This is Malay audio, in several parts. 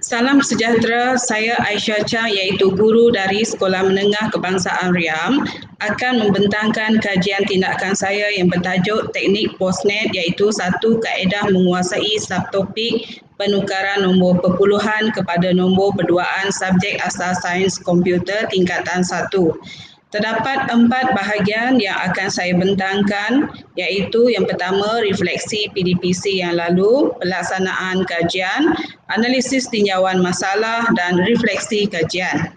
Salam sejahtera, saya Aisyah Chang iaitu guru dari Sekolah Menengah Kebangsaan Riam akan membentangkan kajian tindakan saya yang bertajuk Teknik Postnet iaitu satu kaedah menguasai subtopik penukaran nombor perpuluhan kepada nombor perduaan subjek asas sains komputer tingkatan 1. Terdapat 4 bahagian yang akan saya bentangkan iaitu yang pertama refleksi PDPC yang lalu, pelaksanaan kajian, analisis tinjauan masalah dan refleksi kajian.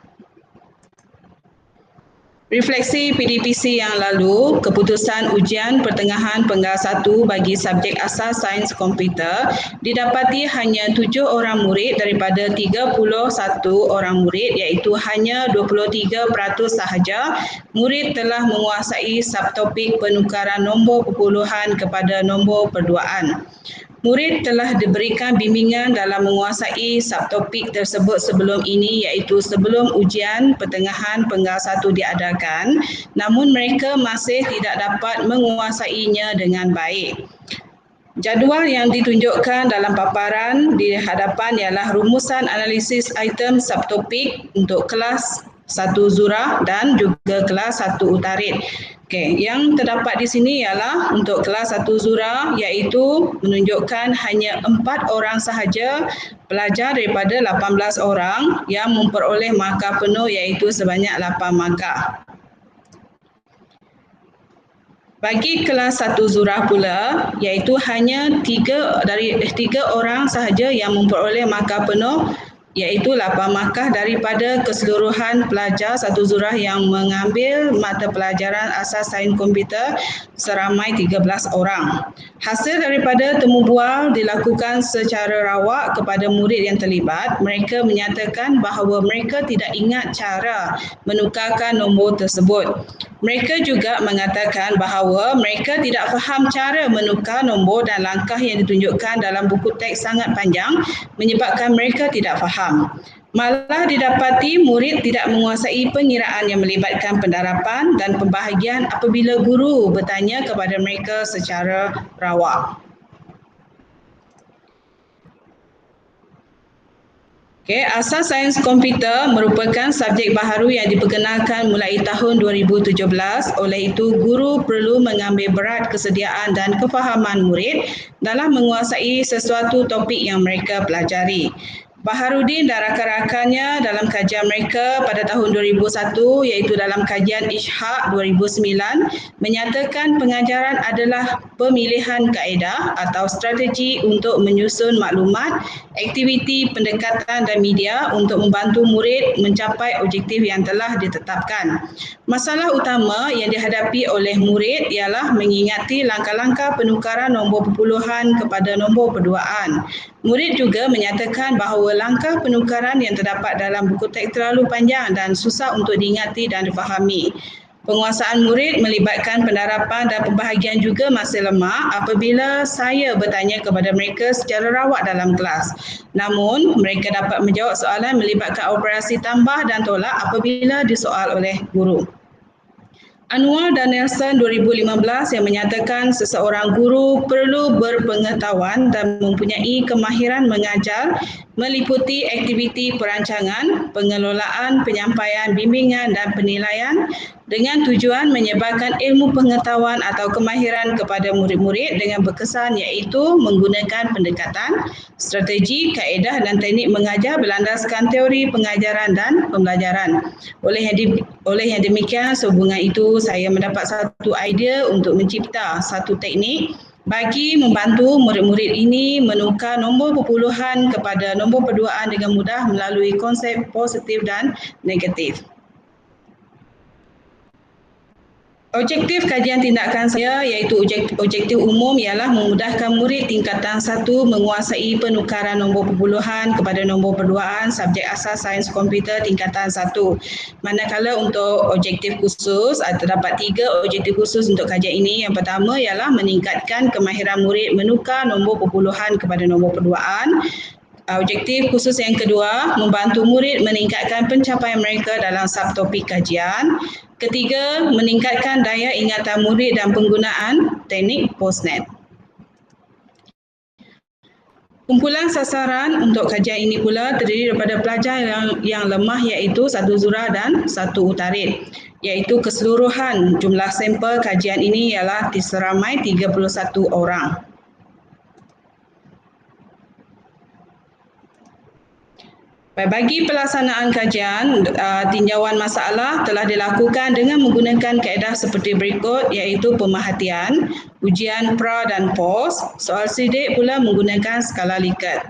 Refleksi PDPC yang lalu, keputusan ujian pertengahan penggal 1 bagi subjek asas sains komputer didapati hanya 7 orang murid daripada 31 orang murid iaitu hanya 23% sahaja murid telah menguasai subtopik penukaran nombor perpuluhan kepada nombor perduaan. Murid telah diberikan bimbingan dalam menguasai subtopik tersebut sebelum ini iaitu sebelum ujian pertengahan penggal 1 diadakan, namun mereka masih tidak dapat menguasainya dengan baik. Jadual yang ditunjukkan dalam paparan di hadapan ialah rumusan analisis item subtopik untuk kelas 1 Zurah dan juga kelas 1 Utarid. Okey, yang terdapat di sini ialah untuk kelas 1 Zurah iaitu menunjukkan hanya 4 orang sahaja pelajar daripada 18 orang yang memperoleh markah penuh iaitu sebanyak 8 markah. Bagi kelas 1 Zurah pula iaitu hanya 3 orang sahaja yang memperoleh markah penuh iaitu 8 markah daripada keseluruhan pelajar 1 Zurah yang mengambil mata pelajaran asas sains komputer seramai 13 orang. Hasil daripada temu bual dilakukan secara rawak kepada murid yang terlibat. Mereka menyatakan bahawa mereka tidak ingat cara menukarkan nombor tersebut. Mereka juga mengatakan bahawa mereka tidak faham cara menukar nombor dan langkah yang ditunjukkan dalam buku teks sangat panjang menyebabkan mereka tidak faham. Malah didapati murid tidak menguasai pengiraan yang melibatkan pendarapan dan pembahagian apabila guru bertanya kepada mereka secara rawak. Okay, asas sains komputer merupakan subjek baharu yang diperkenalkan mulai tahun 2017. Oleh itu, guru perlu mengambil berat kesediaan dan kefahaman murid dalam menguasai sesuatu topik yang mereka pelajari. Baharudin dan rakan-rakannya dalam kajian mereka pada tahun 2001 iaitu dalam kajian Ishaq 2009 menyatakan pengajaran adalah pemilihan kaedah atau strategi untuk menyusun maklumat, aktiviti pendekatan dan media untuk membantu murid mencapai objektif yang telah ditetapkan. Masalah utama yang dihadapi oleh murid ialah mengingati langkah-langkah penukaran nombor perpuluhan kepada nombor perduaan. Murid juga menyatakan bahawa langkah penukaran yang terdapat dalam buku teks terlalu panjang dan susah untuk diingati dan difahami. Penguasaan murid melibatkan pendarapan dan pembahagian juga masih lemah apabila saya bertanya kepada mereka secara rawak dalam kelas. Namun, mereka dapat menjawab soalan melibatkan operasi tambah dan tolak apabila disoal oleh guru. Anwar dan Nelson 2015 yang menyatakan seseorang guru perlu berpengetahuan dan mempunyai kemahiran mengajar meliputi aktiviti perancangan, pengelolaan, penyampaian, bimbingan dan penilaian dengan tujuan menyebarkan ilmu pengetahuan atau kemahiran kepada murid-murid dengan berkesan iaitu menggunakan pendekatan, strategi, kaedah dan teknik mengajar berlandaskan teori pengajaran dan pembelajaran. Oleh yang demikian, sehubungan itu saya mendapat satu idea untuk mencipta satu teknik bagi membantu murid-murid ini menukar nombor perpuluhan kepada nombor perduaan dengan mudah melalui konsep positif dan negatif. Objektif kajian tindakan saya iaitu objektif umum ialah memudahkan murid tingkatan 1 menguasai penukaran nombor perpuluhan kepada nombor perduaan subjek asas sains komputer tingkatan 1. Manakala untuk objektif khusus, terdapat 3 objektif khusus untuk kajian ini. Yang pertama ialah meningkatkan kemahiran murid menukar nombor perpuluhan kepada nombor perduaan. Objektif khusus yang kedua, membantu murid meningkatkan pencapaian mereka dalam subtopik kajian. Ketiga, meningkatkan daya ingatan murid dan penggunaan teknik postnet. Kumpulan sasaran untuk kajian ini pula terdiri daripada pelajar yang lemah iaitu 1 zurah dan 1 utarit, iaitu keseluruhan jumlah sampel kajian ini ialah seramai 31 orang. Bagi pelaksanaan kajian, tinjauan masalah telah dilakukan dengan menggunakan kaedah seperti berikut iaitu pemerhatian, ujian pra dan pos, soal sidik pula menggunakan skala Likert.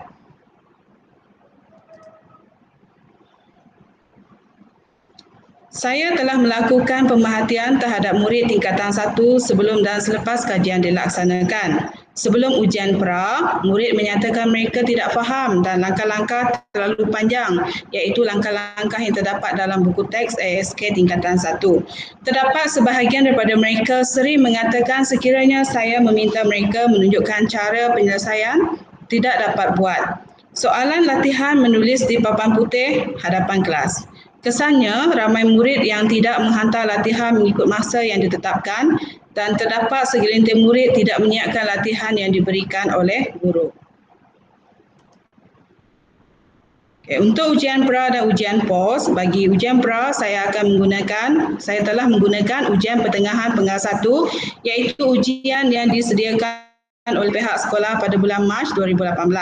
Saya telah melakukan pemerhatian terhadap murid tingkatan 1 sebelum dan selepas kajian dilaksanakan. Sebelum ujian pra, murid menyatakan mereka tidak faham dan langkah-langkah terlalu panjang iaitu langkah-langkah yang terdapat dalam buku teks ASK tingkatan 1. Terdapat sebahagian daripada mereka sering mengatakan sekiranya saya meminta mereka menunjukkan cara penyelesaian, tidak dapat buat. Soalan latihan menulis di papan putih hadapan kelas. Kesannya, ramai murid yang tidak menghantar latihan mengikut masa yang ditetapkan dan terdapat segelintir murid tidak menyiapkan latihan yang diberikan oleh guru. Untuk ujian pra dan ujian pos, bagi ujian pra saya telah menggunakan ujian pertengahan penggal 1 iaitu ujian yang disediakan oleh pihak sekolah pada bulan Mac 2018.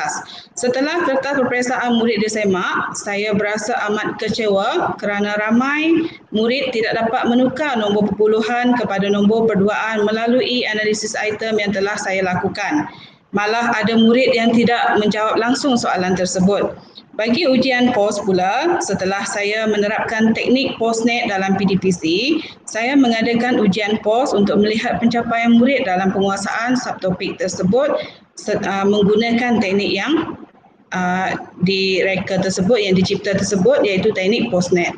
Setelah kertas peperiksaan murid disemak, saya berasa amat kecewa kerana ramai murid tidak dapat menukar nombor perpuluhan kepada nombor perduaan melalui analisis item yang telah saya lakukan. Malah ada murid yang tidak menjawab langsung soalan tersebut. Bagi ujian POS pula, setelah saya menerapkan teknik POSNet dalam PDPC, saya mengadakan ujian POS untuk melihat pencapaian murid dalam penguasaan subtopik tersebut menggunakan teknik yang direka tersebut, yang dicipta tersebut iaitu teknik POSNet.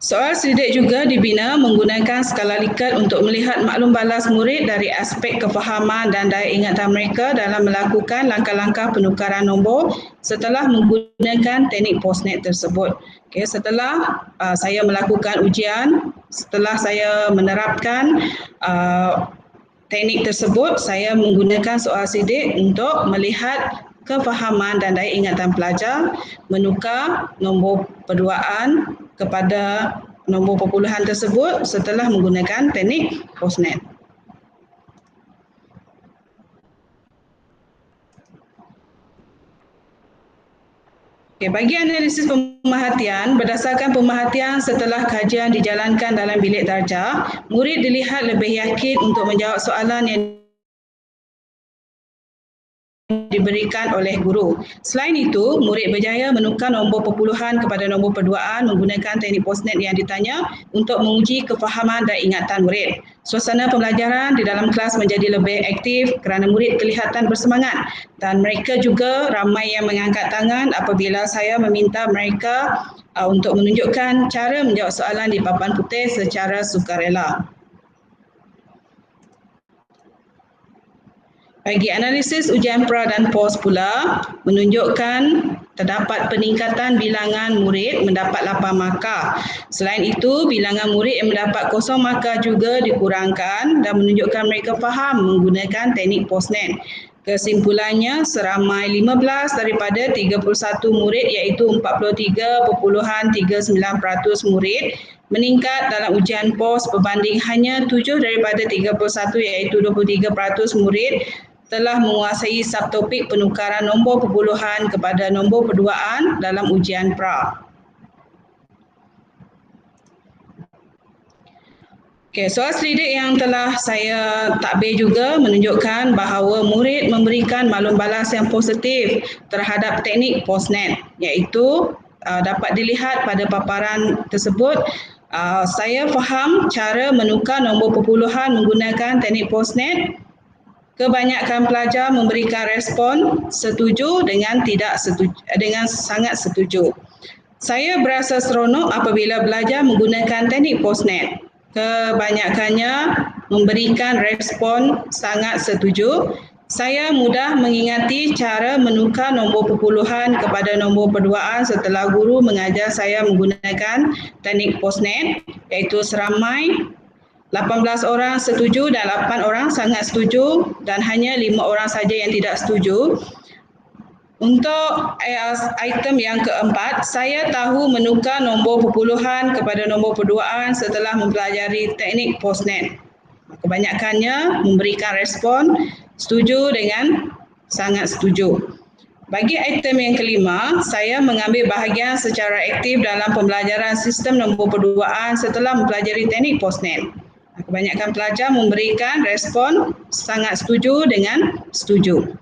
Soal sidik juga dibina menggunakan skala Likert untuk melihat maklum balas murid dari aspek kefahaman dan daya ingatan mereka dalam melakukan langkah-langkah penukaran nombor setelah menggunakan teknik POSNet tersebut. Setelah saya melakukan ujian, setelah saya menerapkan teknik tersebut, saya menggunakan soal sidik untuk melihat kefahaman dan daya ingatan pelajar menukar nombor perduaan kepada nombor perpuluhan tersebut setelah menggunakan teknik POSNet. Bagi analisis pemerhatian, berdasarkan pemerhatian setelah kajian dijalankan dalam bilik darjah, murid dilihat lebih yakin untuk menjawab soalan yang diberikan oleh guru. Selain itu, murid berjaya menukar nombor perpuluhan kepada nombor perduaan menggunakan teknik POSNet yang ditanya untuk menguji kefahaman dan ingatan murid. Suasana pembelajaran di dalam kelas menjadi lebih aktif kerana murid kelihatan bersemangat dan mereka juga ramai yang mengangkat tangan apabila saya meminta mereka untuk menunjukkan cara menjawab soalan di papan putih secara sukarela. Bagi analisis ujian pra dan pos pula menunjukkan terdapat peningkatan bilangan murid mendapat 8 markah. Selain itu, bilangan murid yang mendapat 0 markah juga dikurangkan dan menunjukkan mereka faham menggunakan teknik POSNet. Kesimpulannya, seramai 15 daripada 31 murid iaitu 43.39% murid meningkat dalam ujian POS berbanding hanya 7 daripada 31 iaitu 23% murid telah menguasai subtopik penukaran nombor perpuluhan kepada nombor perduaan dalam ujian pra. Soal selidik yang telah saya takbir juga menunjukkan bahawa murid memberikan maklum balas yang positif terhadap teknik POSNet, iaitu dapat dilihat pada paparan tersebut. Saya faham cara menukar nombor perpuluhan menggunakan teknik POSNet. Kebanyakan pelajar memberikan respon setuju dengan tidak setuju, dengan sangat setuju. Saya berasa seronok apabila belajar menggunakan teknik POSNet. Kebanyakannya memberikan respon sangat setuju. Saya mudah mengingati cara menukar nombor perpuluhan kepada nombor perduaan setelah guru mengajar saya menggunakan teknik POSNet, iaitu seramai 18 orang setuju dan 8 orang sangat setuju dan hanya 5 orang saja yang tidak setuju. Untuk item yang keempat, saya tahu menukar nombor perpuluhan kepada nombor perduaan setelah mempelajari teknik postnet. Kebanyakannya memberikan respon setuju dengan sangat setuju. Bagi item yang kelima, saya mengambil bahagian secara aktif dalam pembelajaran sistem nombor perduaan setelah mempelajari teknik postnet. Kebanyakan pelajar memberikan respon sangat setuju dengan setuju.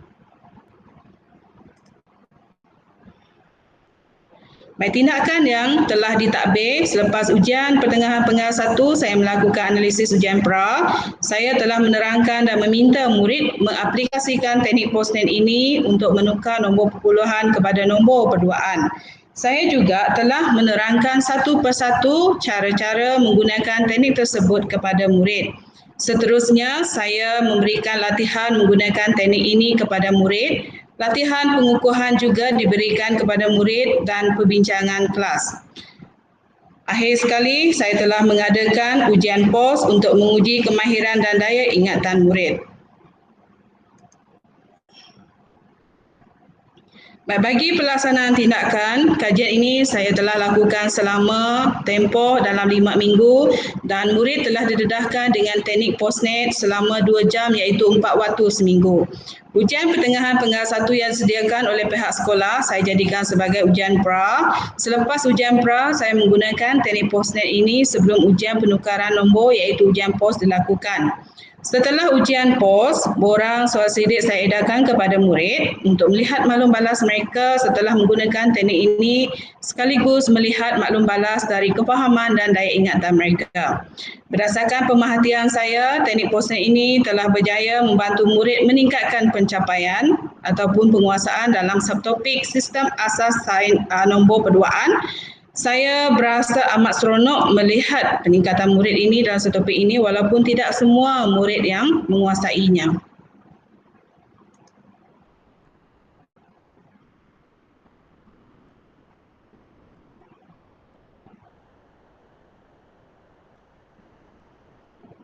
Baik, tindakan yang telah ditadbir selepas ujian pertengahan penggal 1, saya melakukan analisis ujian pra. Saya telah menerangkan dan meminta murid mengaplikasikan teknik postnet ini untuk menukar nombor perpuluhan kepada nombor perduaan. Saya juga telah menerangkan satu persatu cara-cara menggunakan teknik tersebut kepada murid. Seterusnya, saya memberikan latihan menggunakan teknik ini kepada murid. Latihan pengukuhan juga diberikan kepada murid dan perbincangan kelas. Akhir sekali, saya telah mengadakan ujian POS untuk menguji kemahiran dan daya ingatan murid. Bagi pelaksanaan tindakan, kajian ini saya telah lakukan selama tempoh dalam 5 minggu dan murid telah didedahkan dengan teknik postnet selama 2 jam iaitu 4 waktu seminggu. Ujian pertengahan penggal 1 yang disediakan oleh pihak sekolah saya jadikan sebagai ujian pra. Selepas ujian pra, saya menggunakan teknik postnet ini sebelum ujian penukaran nombor iaitu ujian POS dilakukan. Setelah ujian POS, borang soal sidik saya edarkan kepada murid untuk melihat maklum balas mereka setelah menggunakan teknik ini sekaligus melihat maklum balas dari kefahaman dan daya ingatan mereka. Berdasarkan pemerhatian saya, teknik postnet ini telah berjaya membantu murid meningkatkan pencapaian ataupun penguasaan dalam subtopik sistem asas sains nombor perduaan. Saya berasa amat seronok melihat peningkatan murid ini dalam subtopik ini walaupun tidak semua murid yang menguasainya.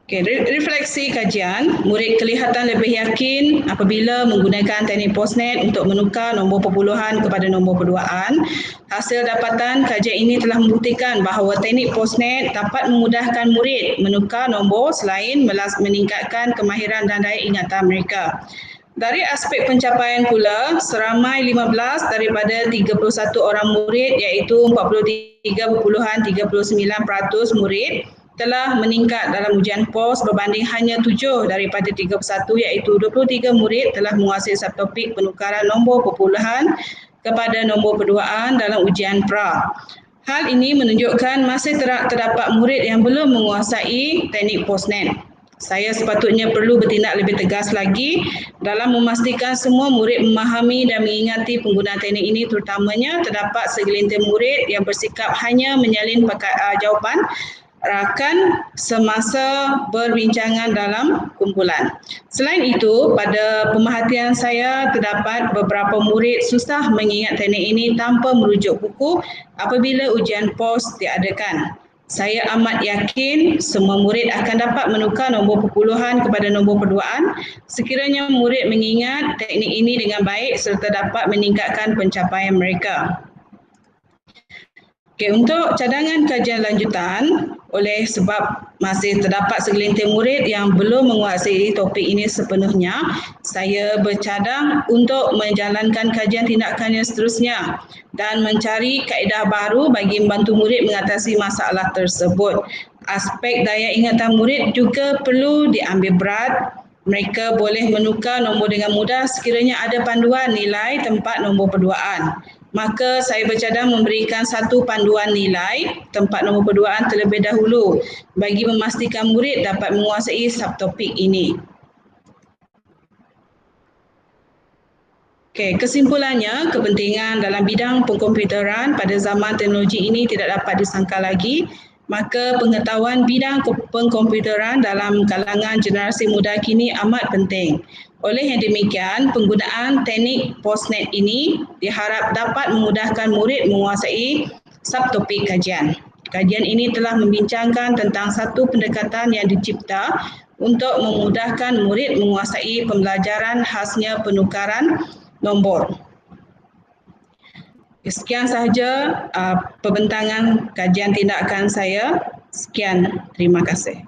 Okay, refleksi kajian, murid kelihatan lebih yakin apabila menggunakan teknik postnet untuk menukar nombor perpuluhan kepada nombor perduaan. Hasil dapatan kajian ini telah membuktikan bahawa teknik postnet dapat memudahkan murid menukar nombor selain meningkatkan kemahiran dan daya ingatan mereka. Dari aspek pencapaian pula, seramai 15 daripada 31 orang murid iaitu 43.39% murid telah meningkat dalam ujian POS berbanding hanya 7 daripada 31 iaitu 23 murid telah menguasai subtopik penukaran nombor perpuluhan kepada nombor perduaan dalam ujian pra. Hal ini menunjukkan masih terdapat murid yang belum menguasai teknik postnet. Saya sepatutnya perlu bertindak lebih tegas lagi dalam memastikan semua murid memahami dan mengingati penggunaan teknik ini, terutamanya terdapat segelintir murid yang bersikap hanya menyalin jawapan rakan semasa berbincangan dalam kumpulan. Selain itu, pada pemerhatian saya terdapat beberapa murid susah mengingat teknik ini tanpa merujuk buku apabila ujian POS diadakan. Saya amat yakin semua murid akan dapat menukar nombor perpuluhan kepada nombor perduaan sekiranya murid mengingat teknik ini dengan baik serta dapat meningkatkan pencapaian mereka. Okay, untuk cadangan kajian lanjutan, oleh sebab masih terdapat segelintir murid yang belum menguasai topik ini sepenuhnya, saya bercadang untuk menjalankan kajian tindakan yang seterusnya dan mencari kaedah baru bagi membantu murid mengatasi masalah tersebut. Aspek daya ingatan murid juga perlu diambil berat. Mereka boleh menukar nombor dengan mudah sekiranya ada panduan nilai tempat nombor perduaan. Maka saya bercadang memberikan satu panduan nilai tempat nombor perduaan terlebih dahulu bagi memastikan murid dapat menguasai subtopik ini. Okay, kesimpulannya, kepentingan dalam bidang pengkomputeran pada zaman teknologi ini tidak dapat disangkal lagi. Maka pengetahuan bidang pengkomputeran dalam kalangan generasi muda kini amat penting. Oleh yang demikian, penggunaan teknik postnet ini diharap dapat memudahkan murid menguasai subtopik kajian. Kajian ini telah membincangkan tentang satu pendekatan yang dicipta untuk memudahkan murid menguasai pembelajaran khasnya penukaran nombor. Sekian sahaja perbentangan kajian tindakan saya. Sekian, terima kasih.